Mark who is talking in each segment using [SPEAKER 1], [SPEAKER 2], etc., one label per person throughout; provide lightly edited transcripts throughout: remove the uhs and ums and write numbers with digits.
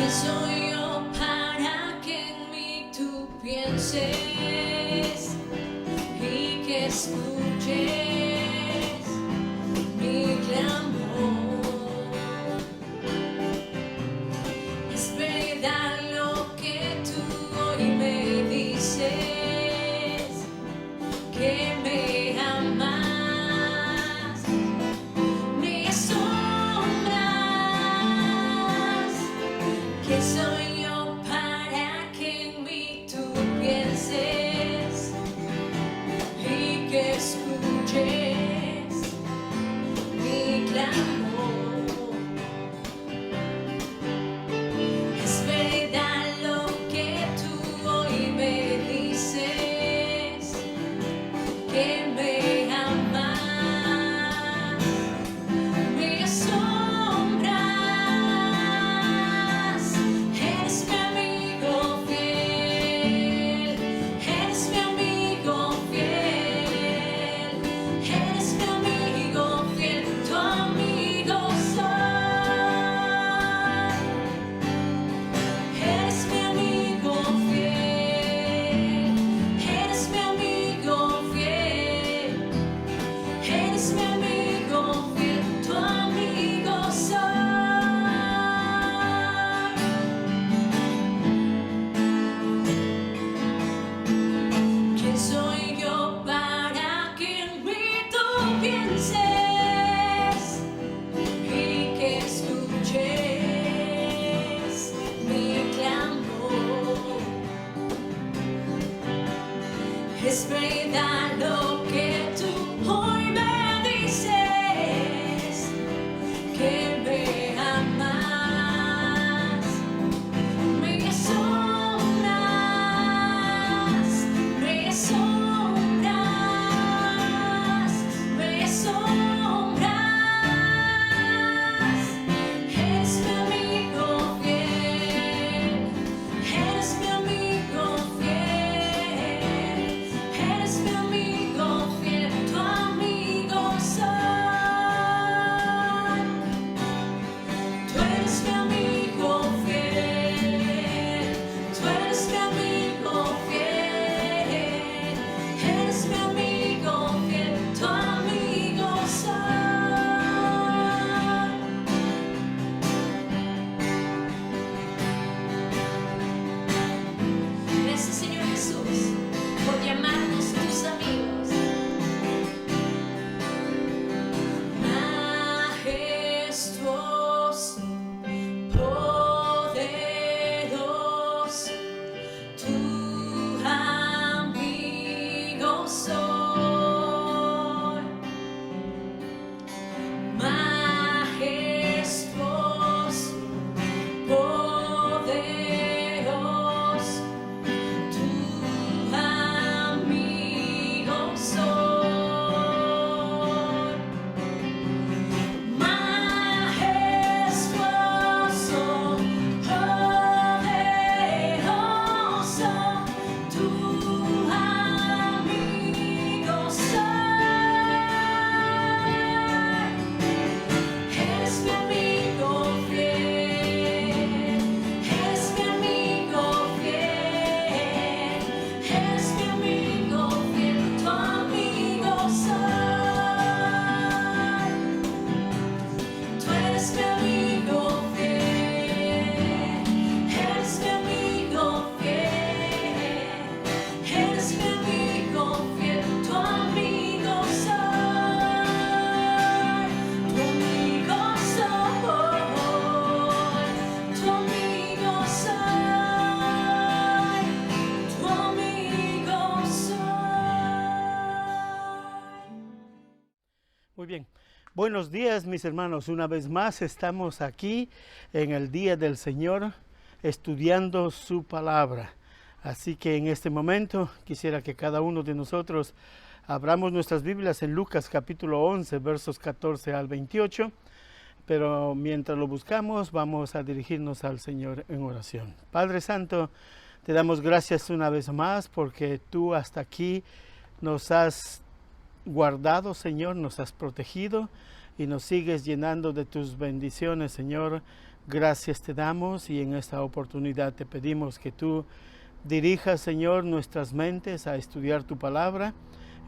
[SPEAKER 1] ¿Quién soy yo para que en mí tú pienses y que escuches mi clamor? Es verdad lo que tú hoy me dices, que me amas, me asombras. ¿Quién soy yo para que en mí tú pienses y que escuches mi clamor? Es verdad lo que tú hoy me dices, que me amas, me asombras. Eres mi amigo fiel, eres mi amigo fiel, eres mi amigo fiel, tu amigo soy. Eres mi amigo fiel, eres mi amigo fiel, eres mi amigo fiel, tu amigo soy. ¿Quién soy yo para que en mí tú pienses y que escuches mi clamor? Es verdad lo que tú hoy me dices, que me amas, me asombras, me asombras, me asombras. Eres mi amigo fiel, eres mi amigo fiel, eres mi amigo fiel, tu amigo soy. Tú eres mi amigo fiel, tú eres mi amigo fiel, eres mi amigo fiel, tu amigo soy. Gracias, Señor Jesús, por llamarnos tus amigos. Majestuoso, poderoso, tu amigo soy. Majestuoso, poderoso, tu amigo soy. Majestuoso, poderoso, tu amigo soy. Eres mi amigo fiel, eres mi amigo fiel, eres mi amigo fiel, tu amigo soy. Tú eres mi amigo fiel, eres mi amigo fiel, eres mi amigo fiel, tu amigo soy. Tu amigo soy, tu amigo soy, tu amigo soy.
[SPEAKER 2] Muy bien. Buenos días, mis hermanos. Una vez más estamos aquí en el Día del Señor estudiando su palabra. Así que en este momento quisiera que cada uno de nosotros abramos nuestras Biblias en Lucas capítulo 11, versos 14 al 28. Pero mientras lo buscamos, vamos a dirigirnos al Señor en oración. Padre Santo, te damos gracias una vez más porque tú hasta aquí nos has guardado, Señor, nos has protegido y nos sigues llenando de tus bendiciones, Señor, Gracias te damos y en esta oportunidad te pedimos que tú dirijas, Señor, nuestras mentes a estudiar tu palabra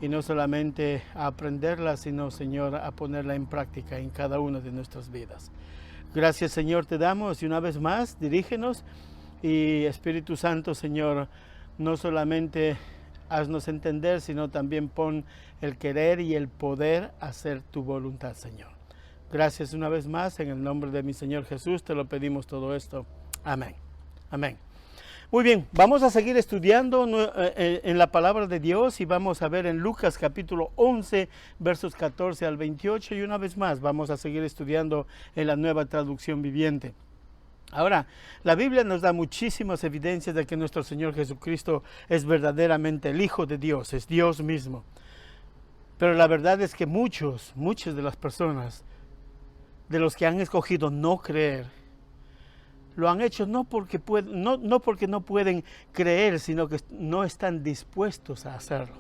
[SPEAKER 2] y no solamente a aprenderla, sino, Señor, a ponerla en práctica en cada una de nuestras vidas. Gracias, Señor, te damos y una vez más, dirígenos y Espíritu Santo, Señor, no solamente haznos entender, sino también pon el querer y el poder hacer tu voluntad, Señor. Gracias una vez más, en el nombre de mi Señor Jesús, te lo pedimos todo esto. Amén. Amén. Muy bien, vamos a seguir estudiando en la palabra de Dios y vamos a ver en Lucas capítulo 11, versos 14 al 28 y una vez más vamos a seguir estudiando en la Nueva Traducción Viviente. Ahora, la Biblia nos da muchísimas evidencias de que nuestro Señor Jesucristo es verdaderamente el Hijo de Dios, es Dios mismo. Pero la verdad es que muchas de las personas, de los que han escogido no creer, lo han hecho no porque no pueden creer, sino que no están dispuestos a hacerlo.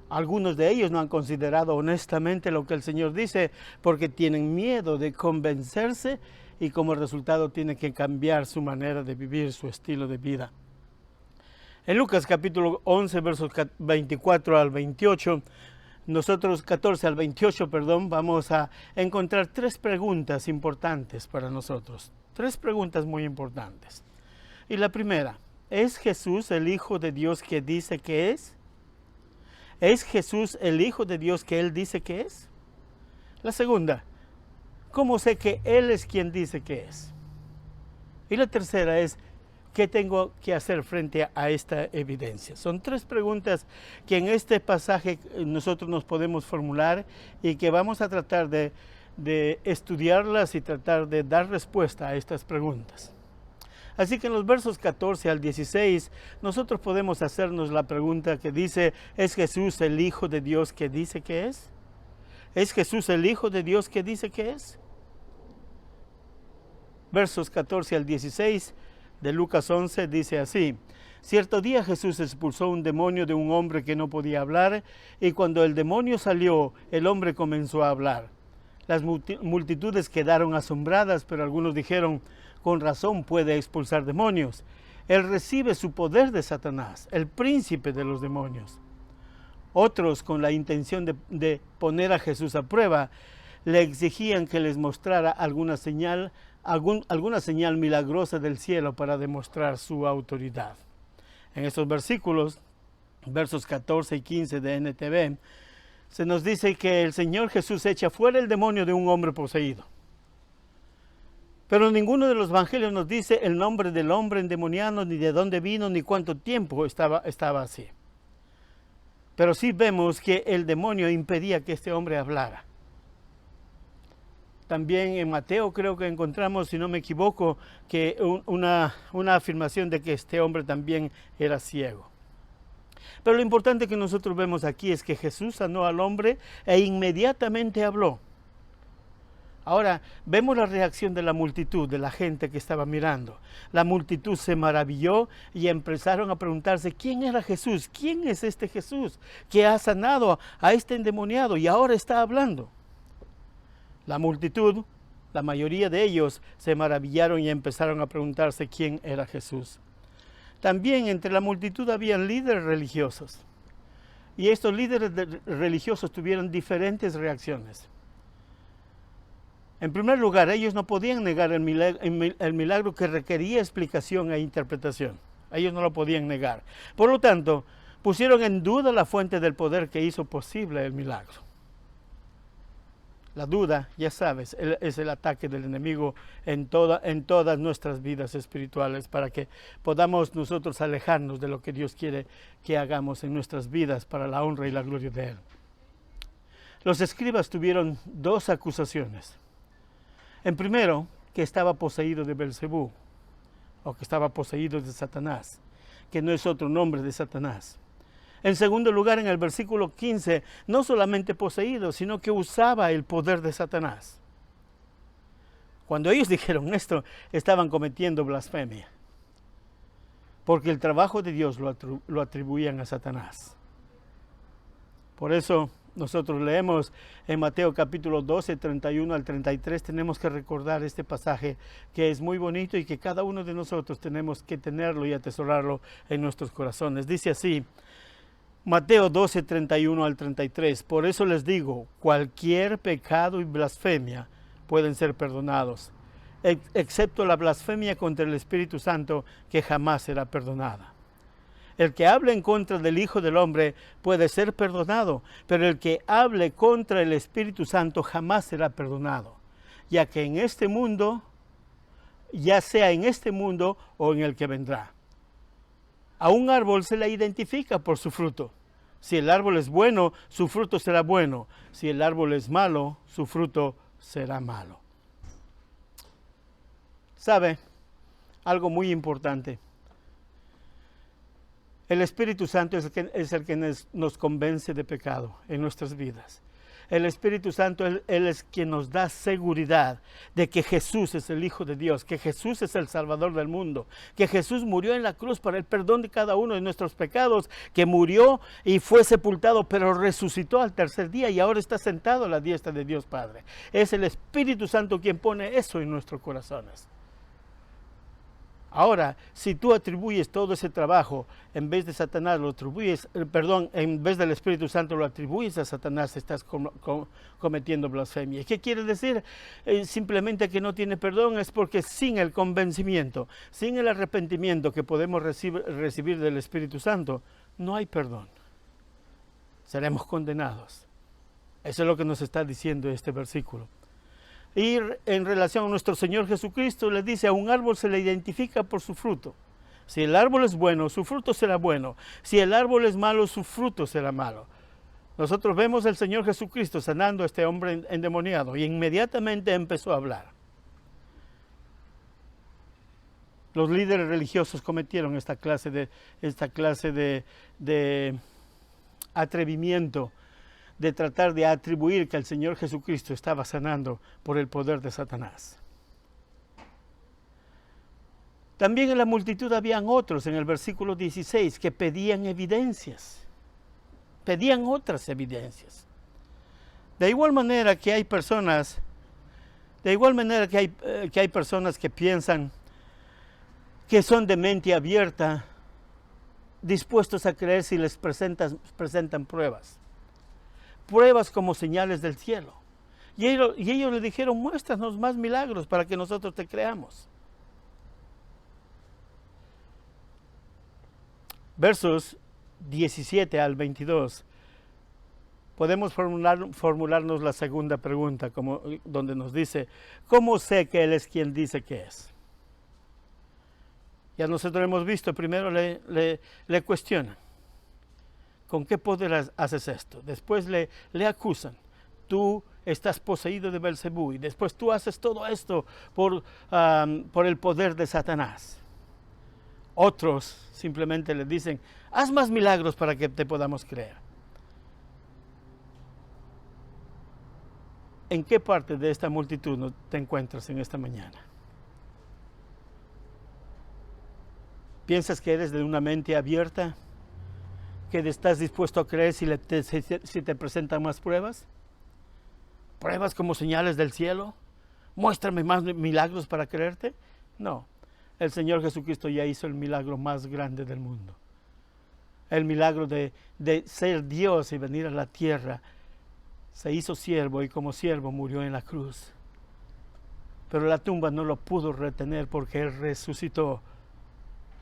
[SPEAKER 2] Algunos de ellos no han considerado honestamente lo que el Señor dice porque tienen miedo de convencerse y como resultado tienen que cambiar su manera de vivir, su estilo de vida. En Lucas capítulo 11, versos 24 al 28, nosotros 14 al 28, vamos a encontrar tres preguntas importantes para nosotros. Tres preguntas muy importantes. Y la primera, ¿es Jesús el Hijo de Dios que dice que es? ¿Es Jesús el Hijo de Dios que Él dice que es? La segunda, ¿cómo sé que Él es quien dice que es? Y la tercera es, ¿qué tengo que hacer frente a esta evidencia? Son tres preguntas que en este pasaje nosotros nos podemos formular y que vamos a tratar de estudiarlas y tratar de dar respuesta a estas preguntas. Así que en los versos 14 al 16 nosotros podemos hacernos la pregunta que dice, ¿es Jesús el Hijo de Dios que dice que es? ¿Es Jesús el Hijo de Dios que dice que es? Versos 14 al 16 de Lucas 11 dice así: cierto día Jesús expulsó un demonio de un hombre que no podía hablar, y cuando el demonio salió, el hombre comenzó a hablar. Las multitudes quedaron asombradas, pero algunos dijeron, con razón puede expulsar demonios. Él recibe su poder de Satanás, el príncipe de los demonios. Otros, con la intención de poner a Jesús a prueba, le exigían que les mostrara alguna señal milagrosa del cielo para demostrar su autoridad. En estos versículos, versos 14 y 15 de NTV, se nos dice que el Señor Jesús echa fuera el demonio de un hombre poseído. Pero ninguno de los evangelios nos dice el nombre del hombre endemoniado, ni de dónde vino, ni cuánto tiempo estaba así. Pero sí vemos que el demonio impedía que este hombre hablara. También en Mateo creo que encontramos, si no me equivoco, que una afirmación de que este hombre también era ciego. Pero lo importante que nosotros vemos aquí es que Jesús sanó al hombre e inmediatamente habló. Ahora, vemos la reacción de la multitud, de la gente que estaba mirando. La multitud se maravilló y empezaron a preguntarse, ¿quién era Jesús? ¿Quién es este Jesús que ha sanado a este endemoniado y ahora está hablando? La multitud, la mayoría de ellos, se maravillaron y empezaron a preguntarse quién era Jesús. También entre la multitud habían líderes religiosos. Y estos líderes religiosos tuvieron diferentes reacciones. En primer lugar, ellos no podían negar el milagro que requería explicación e interpretación. Ellos no lo podían negar. Por lo tanto, pusieron en duda la fuente del poder que hizo posible el milagro. La duda, ya sabes, es el ataque del enemigo en todas nuestras vidas espirituales para que podamos nosotros alejarnos de lo que Dios quiere que hagamos en nuestras vidas para la honra y la gloria de Él. Los escribas tuvieron dos acusaciones. En primero, que estaba poseído de Belcebú, o que estaba poseído de Satanás, que no es otro nombre de Satanás. En segundo lugar, en el versículo 15, no solamente poseído, sino que usaba el poder de Satanás. Cuando ellos dijeron esto, estaban cometiendo blasfemia, porque el trabajo de Dios lo atribuían a Satanás. Por eso nosotros leemos en Mateo capítulo 12, 31 al 33, tenemos que recordar este pasaje que es muy bonito y que cada uno de nosotros tenemos que tenerlo y atesorarlo en nuestros corazones. Dice así, Mateo 12, 31 al 33, por eso les digo, cualquier pecado y blasfemia pueden ser perdonados, excepto la blasfemia contra el Espíritu Santo, que jamás será perdonada. El que hable en contra del Hijo del Hombre puede ser perdonado, pero el que hable contra el Espíritu Santo jamás será perdonado, ya que en este mundo, ya sea en este mundo o en el que vendrá. A un árbol se le identifica por su fruto. Si el árbol es bueno, su fruto será bueno. Si el árbol es malo, su fruto será malo. ¿Sabe? Algo muy importante. El Espíritu Santo es el que nos convence de pecado en nuestras vidas. El Espíritu Santo, Él es quien nos da seguridad de que Jesús es el Hijo de Dios, que Jesús es el Salvador del mundo, que Jesús murió en la cruz para el perdón de cada uno de nuestros pecados, que murió y fue sepultado, pero resucitó al tercer día y ahora está sentado a la diestra de Dios Padre. Es el Espíritu Santo quien pone eso en nuestros corazones. Ahora, si tú atribuyes todo ese trabajo, en vez de Satanás lo atribuyes, en vez del Espíritu Santo lo atribuyes a Satanás, estás cometiendo blasfemia. ¿Qué quiere decir? Simplemente que no tiene perdón es porque sin el convencimiento, sin el arrepentimiento que podemos recibir del Espíritu Santo, no hay perdón. Seremos condenados. Eso es lo que nos está diciendo este versículo. Y en relación a nuestro Señor Jesucristo, le dice, a un árbol se le identifica por su fruto. Si el árbol es bueno, su fruto será bueno. Si el árbol es malo, su fruto será malo. Nosotros vemos al Señor Jesucristo sanando a este hombre endemoniado y inmediatamente empezó a hablar. Los líderes religiosos cometieron esta clase de atrevimiento, de tratar de atribuir que el Señor Jesucristo estaba sanando por el poder de Satanás. También en la multitud habían otros, en el versículo 16, que pedían evidencias, pedían otras evidencias. De igual manera que hay personas, que hay personas que piensan que son de mente abierta, dispuestos a creer si les presentan pruebas. Pruebas como señales del cielo. Y ellos le dijeron, muéstranos más milagros para que nosotros te creamos. Versos 17 al 22. Podemos formularnos la segunda pregunta, donde nos dice, ¿cómo sé que Él es quien dice que es? Ya nosotros hemos visto, primero le cuestionan. ¿Con qué poder haces esto? Después le acusan. Tú estás poseído de Belcebú y después tú haces todo esto por el poder de Satanás. Otros simplemente le dicen, haz más milagros para que te podamos creer. ¿En qué parte de esta multitud te encuentras en esta mañana? ¿Piensas que eres de una mente abierta? ¿Que estás dispuesto a creer si te presentan más pruebas? ¿Pruebas como señales del cielo? ¿Muéstrame más milagros para creerte? No, el Señor Jesucristo ya hizo el milagro más grande del mundo. El milagro de ser Dios y venir a la tierra. Se hizo siervo y como siervo murió en la cruz. Pero la tumba no lo pudo retener porque Él resucitó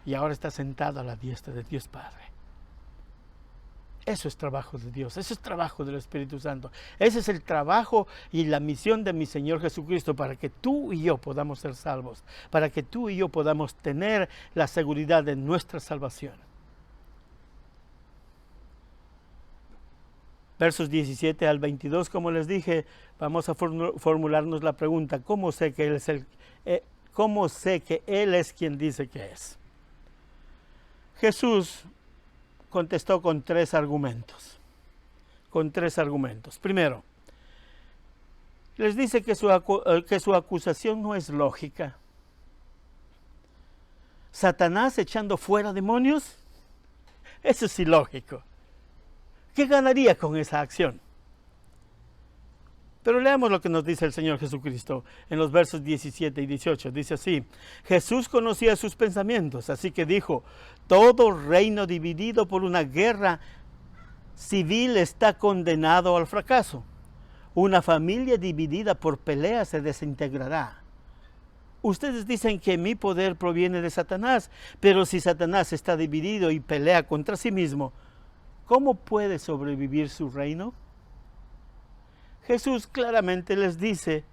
[SPEAKER 2] y ahora está sentado a la diestra de Dios Padre. Eso es trabajo de Dios, eso es trabajo del Espíritu Santo. Ese es el trabajo y la misión de mi Señor Jesucristo para que tú y yo podamos ser salvos, para que tú y yo podamos tener la seguridad de nuestra salvación. Versos 17 al 22, como les dije, vamos a formularnos la pregunta, ¿cómo sé que Él es quien dice que es? Jesús contestó con tres argumentos. Primero, les dice que su acusación no es lógica. ¿Satanás echando fuera demonios? Eso es ilógico. ¿Qué ganaría con esa acción? Pero leamos lo que nos dice el Señor Jesucristo en los versos 17 y 18. Dice así: Jesús conocía sus pensamientos, así que dijo: todo reino dividido por una guerra civil está condenado al fracaso. Una familia dividida por pelea se desintegrará. Ustedes dicen que mi poder proviene de Satanás, pero si Satanás está dividido y pelea contra sí mismo, ¿cómo puede sobrevivir su reino? Jesús claramente les dice: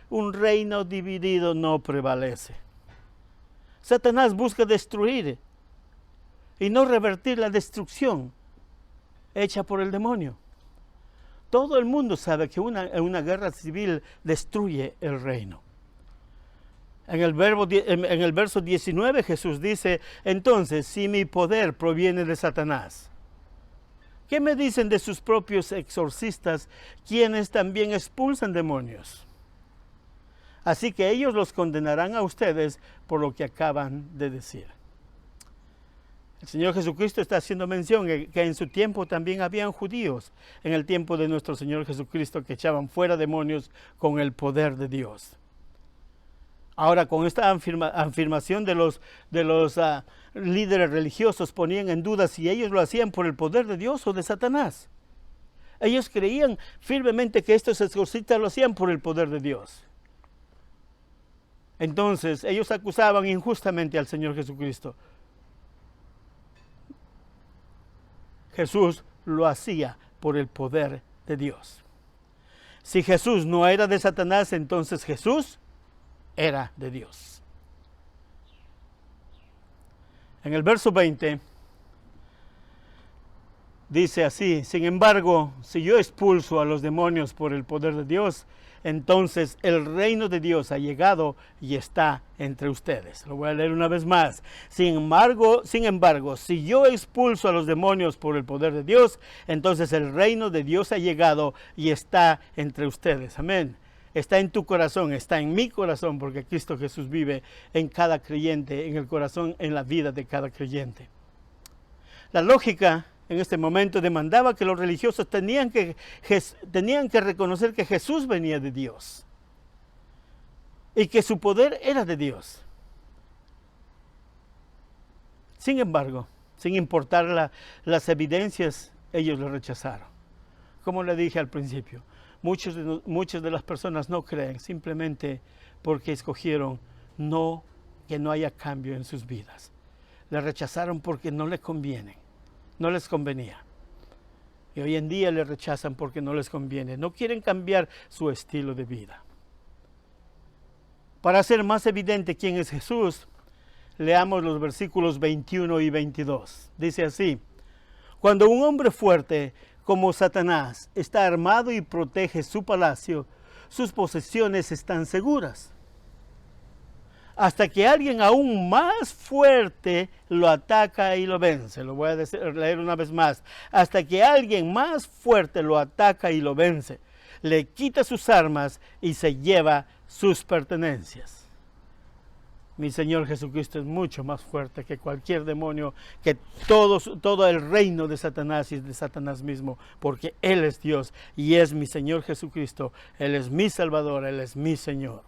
[SPEAKER 2] un reino dividido no prevalece. Satanás busca destruir y no revertir la destrucción hecha por el demonio. Todo el mundo sabe que una guerra civil destruye el reino. En el verso 19 Jesús dice: entonces, si mi poder proviene de Satanás, ¿qué me dicen de sus propios exorcistas, quienes también expulsan demonios? Así que ellos los condenarán a ustedes por lo que acaban de decir. El Señor Jesucristo está haciendo mención que en su tiempo también habían judíos, en el tiempo de nuestro Señor Jesucristo, que echaban fuera demonios con el poder de Dios. Ahora, con esta afirmación de los líderes religiosos, ponían en duda si ellos lo hacían por el poder de Dios o de Satanás. Ellos creían firmemente que estos exorcistas lo hacían por el poder de Dios. Entonces, ellos acusaban injustamente al Señor Jesucristo. Jesús lo hacía por el poder de Dios. Si Jesús no era de Satanás, entonces Jesús era de Dios. En el verso 20 dice así: sin embargo, si yo expulso a los demonios por el poder de Dios, entonces el reino de Dios ha llegado y está entre ustedes. Lo voy a leer una vez más. Sin embargo, si yo expulso a los demonios por el poder de Dios, entonces el reino de Dios ha llegado y está entre ustedes. Amén. Está en tu corazón, está en mi corazón, porque Cristo Jesús vive en cada creyente, en el corazón, en la vida de cada creyente. La lógica en este momento demandaba que los religiosos tenían que reconocer que Jesús venía de Dios y que su poder era de Dios. Sin embargo, sin importar las evidencias, ellos lo rechazaron. Como le dije al principio, muchas de las personas no creen simplemente porque escogieron que no haya cambio en sus vidas. Le rechazaron porque no les conviene. No les convenía. Y hoy en día le rechazan porque no les conviene. No quieren cambiar su estilo de vida. Para hacer más evidente quién es Jesús, leamos los versículos 21 y 22. Dice así: cuando un hombre fuerte como Satanás está armado y protege su palacio, sus posesiones están seguras. Hasta que alguien aún más fuerte lo ataca y lo vence. Lo voy a leer una vez más. Hasta que alguien más fuerte lo ataca y lo vence. Le quita sus armas y se lleva sus pertenencias. Mi Señor Jesucristo es mucho más fuerte que cualquier demonio, que todo el reino de Satanás y de Satanás mismo, porque Él es Dios y es mi Señor Jesucristo. Él es mi Salvador, Él es mi Señor.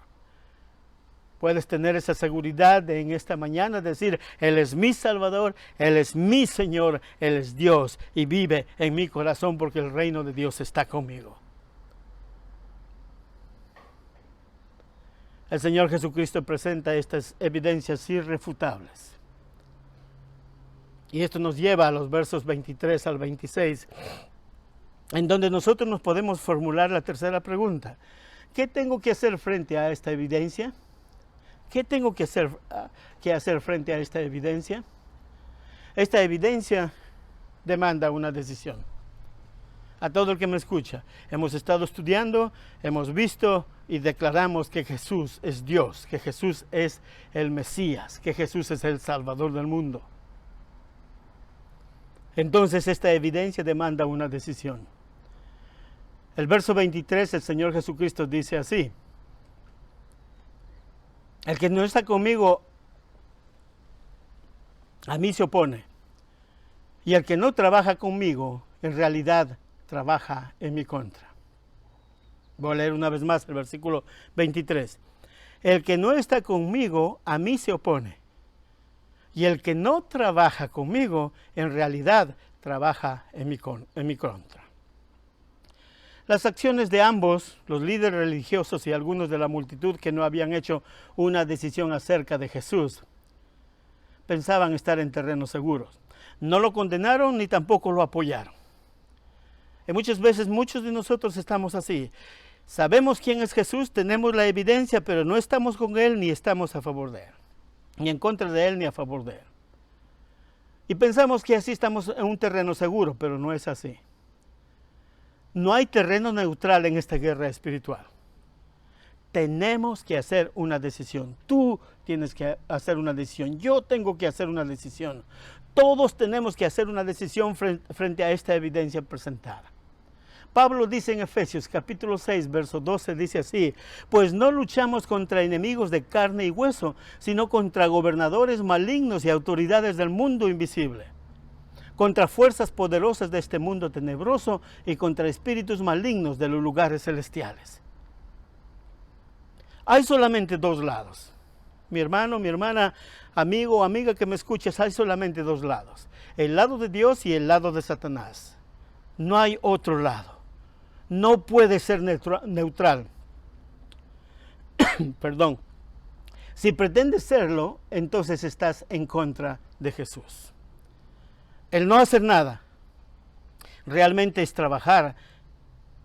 [SPEAKER 2] Puedes tener esa seguridad en esta mañana, decir: Él es mi Salvador, Él es mi Señor, Él es Dios y vive en mi corazón porque el reino de Dios está conmigo. El Señor Jesucristo presenta estas evidencias irrefutables. Y esto nos lleva a los versos 23 al 26, en donde nosotros nos podemos formular la tercera pregunta: ¿qué tengo que hacer frente a esta evidencia? ¿Qué tengo que hacer frente a esta evidencia? Esta evidencia demanda una decisión. A todo el que me escucha, hemos estado estudiando, hemos visto y declaramos que Jesús es Dios, que Jesús es el Mesías, que Jesús es el Salvador del mundo. Entonces esta evidencia demanda una decisión. El verso 23, el Señor Jesucristo dice así: el que no está conmigo, a mí se opone. Y el que no trabaja conmigo, en realidad trabaja en mi contra. Voy a leer una vez más el versículo 23. El que no está conmigo, a mí se opone. Y el que no trabaja conmigo, en realidad trabaja en mi contra. Las acciones de ambos, los líderes religiosos y algunos de la multitud que no habían hecho una decisión acerca de Jesús, pensaban estar en terrenos seguros. No lo condenaron ni tampoco lo apoyaron. Y muchas veces muchos de nosotros estamos así. Sabemos quién es Jesús, tenemos la evidencia, pero no estamos con Él ni estamos a favor de Él. Ni en contra de Él ni a favor de Él. Y pensamos que así estamos en un terreno seguro, pero no es así. No hay terreno neutral en esta guerra espiritual. Tenemos que hacer una decisión. Tú tienes que hacer una decisión. Yo tengo que hacer una decisión. Todos tenemos que hacer una decisión frente a esta evidencia presentada. Pablo dice en Efesios capítulo 6, verso 12, dice así: pues no luchamos contra enemigos de carne y hueso, sino contra gobernadores malignos y autoridades del mundo invisible, contra fuerzas poderosas de este mundo tenebroso y contra espíritus malignos de los lugares celestiales. Hay solamente dos lados. Mi hermano, mi hermana, amigo o amiga que me escuches, hay solamente dos lados. El lado de Dios y el lado de Satanás. No hay otro lado. No puede ser neutral. Perdón. Si pretendes serlo, entonces estás en contra de Jesús. El no hacer nada realmente es trabajar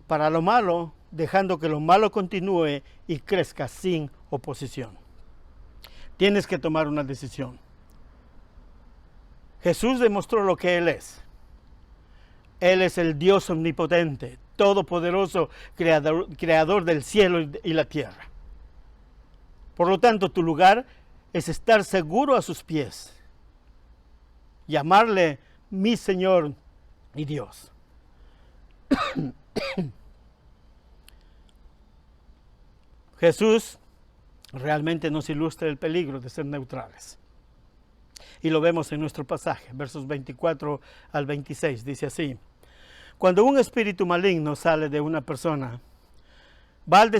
[SPEAKER 2] para lo malo, dejando que lo malo continúe y crezca sin oposición. Tienes que tomar una decisión. Jesús demostró lo que Él es. Él es el Dios omnipotente, todopoderoso, creador del cielo y la tierra. Por lo tanto, tu lugar es estar seguro a sus pies, llamarle mi Señor y Dios. Jesús realmente nos ilustra el peligro de ser neutrales. Y lo vemos en nuestro pasaje, versos 24 al 26, dice así: cuando un espíritu maligno sale de una persona, va al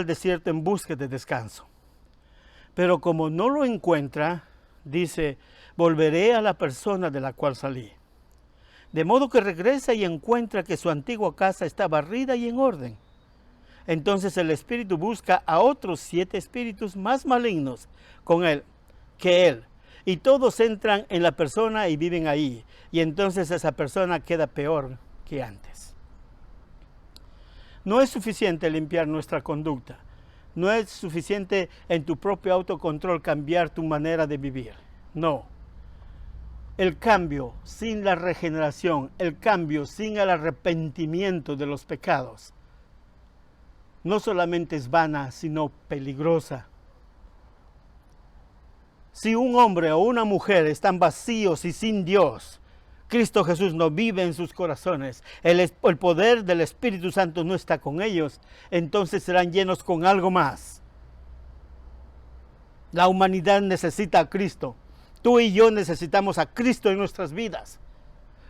[SPEAKER 2] desierto en busca de descanso. Pero como no lo encuentra, dice: volveré a la persona de la cual salí. De modo que regresa y encuentra que su antigua casa está barrida y en orden. Entonces el espíritu busca a otros 7 espíritus más malignos que él. Y todos entran en la persona y viven ahí. Y entonces esa persona queda peor que antes. No es suficiente limpiar nuestra conducta. No es suficiente en tu propio autocontrol cambiar tu manera de vivir. No. El cambio sin la regeneración, el cambio sin el arrepentimiento de los pecados, no solamente es vana, sino peligrosa. Si un hombre o una mujer están vacíos y sin Dios, Cristo Jesús no vive en sus corazones, el poder del Espíritu Santo no está con ellos, entonces serán llenos con algo más. La humanidad necesita a Cristo. Tú y yo necesitamos a Cristo en nuestras vidas.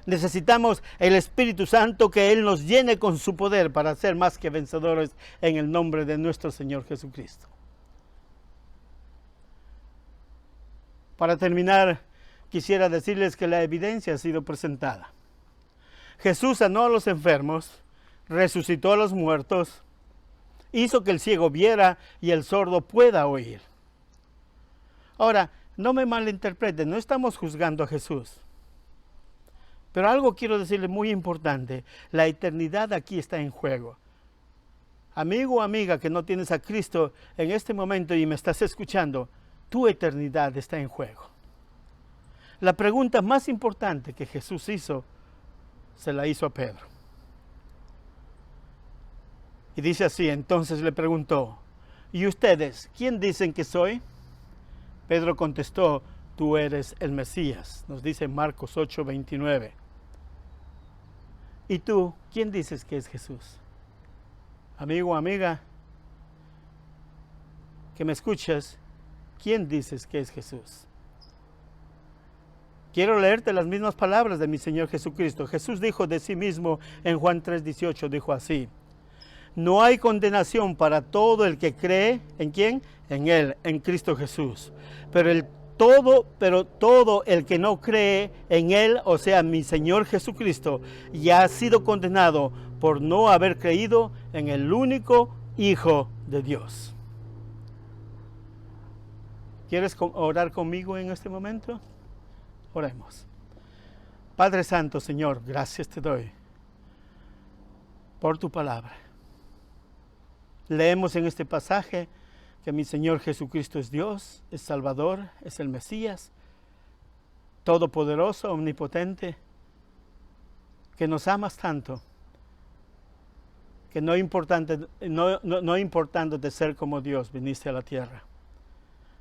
[SPEAKER 2] Necesitamos el Espíritu Santo, que Él nos llene con su poder para ser más que vencedores en el nombre de nuestro Señor Jesucristo. Para terminar, quisiera decirles que la evidencia ha sido presentada. Jesús sanó a los enfermos, resucitó a los muertos, hizo que el ciego viera y el sordo pueda oír. Ahora, no me malinterpreten, no estamos juzgando a Jesús. Pero algo quiero decirle muy importante: la eternidad aquí está en juego. Amigo o amiga que no tienes a Cristo en este momento y me estás escuchando, tu eternidad está en juego. La pregunta más importante que Jesús hizo, se la hizo a Pedro. Y dice así: entonces le preguntó: ¿y ustedes quién dicen que soy? Pedro contestó: tú eres el Mesías. Nos dice Marcos 8:29. ¿Y tú quién dices que es Jesús? Amigo o amiga que me escuchas, ¿quién dices que es Jesús? Quiero leerte las mismas palabras de mi Señor Jesucristo. Jesús dijo de sí mismo en Juan 3:18, dijo así: no hay condenación para todo el que cree, ¿en quién? En Él, en Cristo Jesús. Pero todo el que no cree en Él, o sea, mi Señor Jesucristo, ya ha sido condenado por no haber creído en el único Hijo de Dios. ¿Quieres orar conmigo en este momento? Oremos. Padre Santo, Señor, gracias te doy por tu palabra. Leemos en este pasaje que mi Señor Jesucristo es Dios, es Salvador, es el Mesías, todopoderoso, omnipotente, que nos amas tanto, que no importando ser como Dios, viniste a la tierra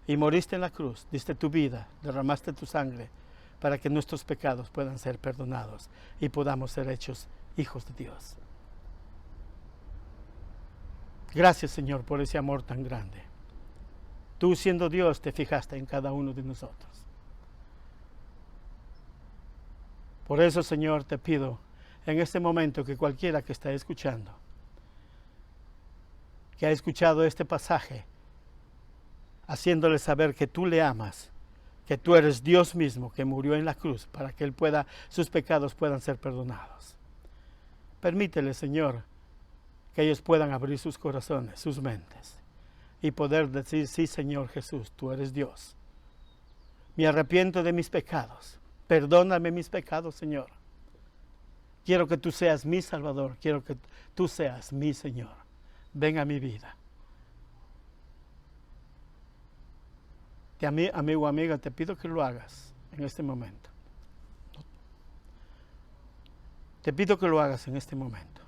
[SPEAKER 2] y moriste en la cruz, diste tu vida, derramaste tu sangre para que nuestros pecados puedan ser perdonados y podamos ser hechos hijos de Dios. Gracias, Señor, por ese amor tan grande. Tú, siendo Dios, te fijaste en cada uno de nosotros. Por eso, Señor, te pido en este momento que cualquiera que está escuchando, que ha escuchado este pasaje, haciéndole saber que tú le amas, que tú eres Dios mismo, que murió en la cruz para que sus pecados puedan ser perdonados. Permítele, Señor, que ellos puedan abrir sus corazones, sus mentes, y poder decir, sí, Señor Jesús, tú eres Dios. Me arrepiento de mis pecados. Perdóname mis pecados, Señor. Quiero que tú seas mi Salvador. Quiero que tú seas mi Señor. Ven a mi vida. Amigo o amiga, te pido que lo hagas en este momento. Te pido que lo hagas en este momento.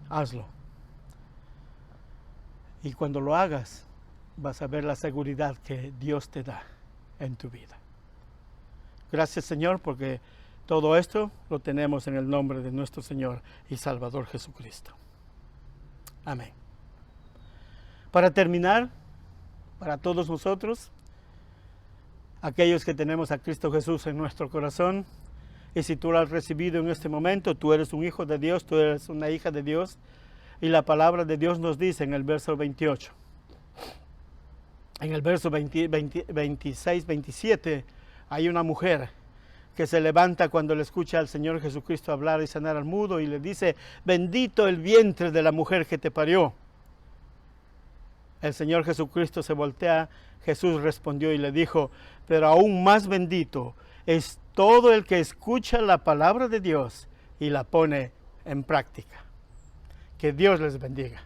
[SPEAKER 2] Hazlo. Y cuando lo hagas, vas a ver la seguridad que Dios te da en tu vida. Gracias, Señor, porque todo esto lo tenemos en el nombre de nuestro Señor y Salvador Jesucristo. Amén. Para terminar, para todos nosotros, aquellos que tenemos a Cristo Jesús en nuestro corazón, y si tú lo has recibido en este momento, tú eres un hijo de Dios, tú eres una hija de Dios, y la palabra de Dios nos dice en el verso 28, en el verso 26, 27, hay una mujer que se levanta cuando le escucha al Señor Jesucristo hablar y sanar al mudo y le dice, bendito el vientre de la mujer que te parió. El Señor Jesucristo se voltea, Jesús respondió y le dijo, pero aún más bendito es todo el que escucha la palabra de Dios y la pone en práctica. Que Dios les bendiga.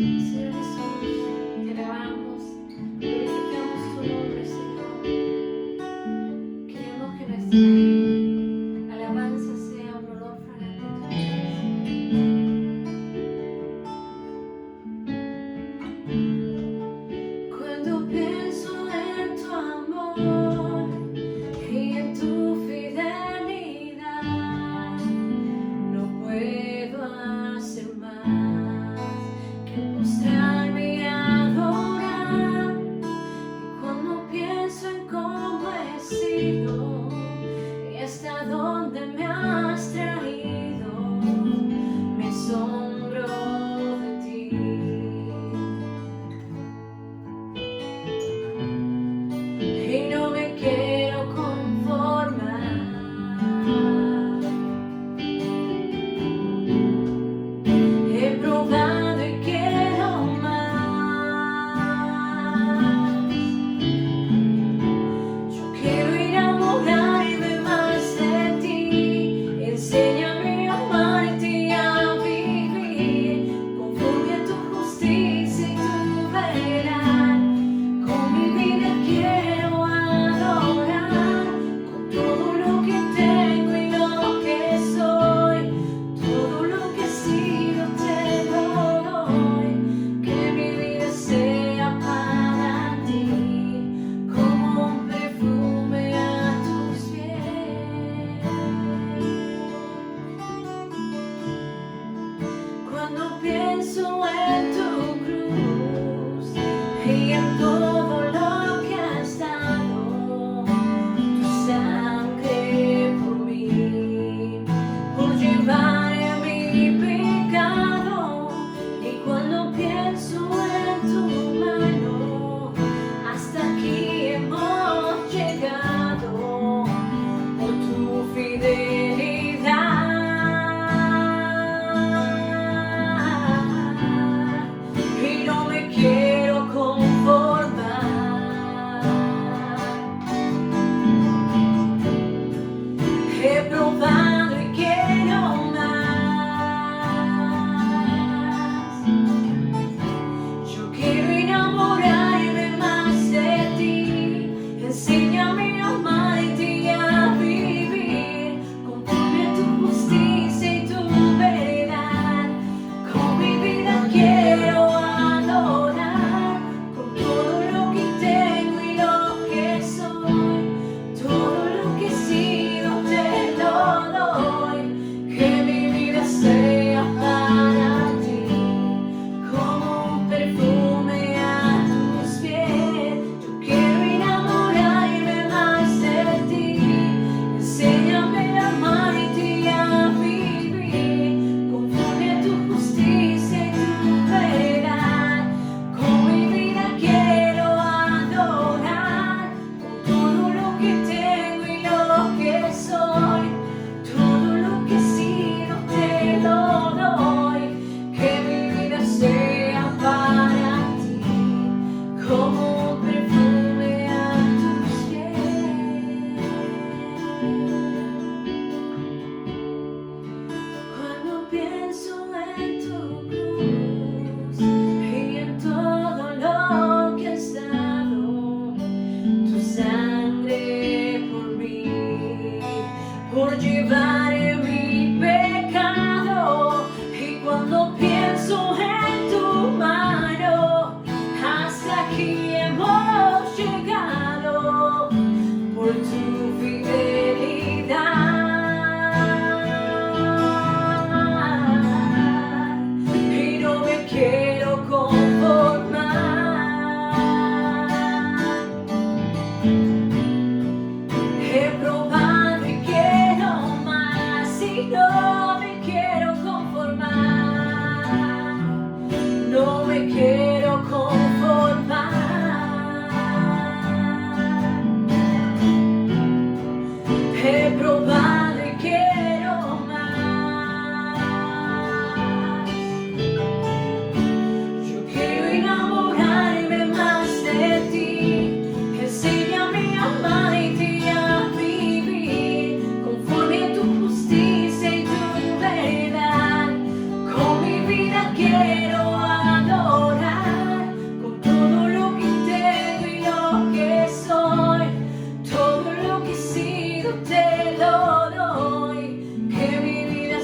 [SPEAKER 1] Señor Jesús, te alabamos, glorificamos tu nombre, Señor. Queremos que nuestra alabanza sea un olor fragante a tu presencia. Cuando pienso en tu amor y en tu fidelidad,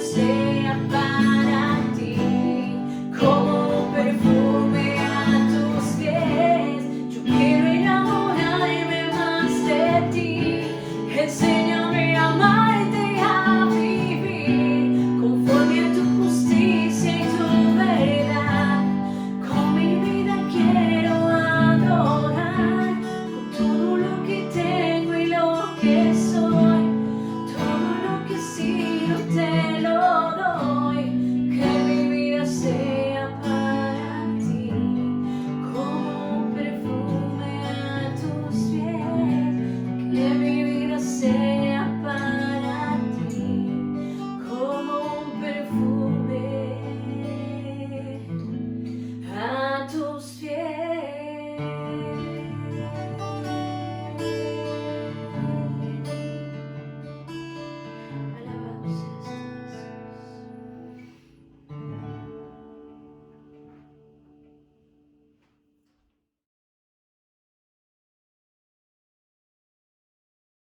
[SPEAKER 1] ser.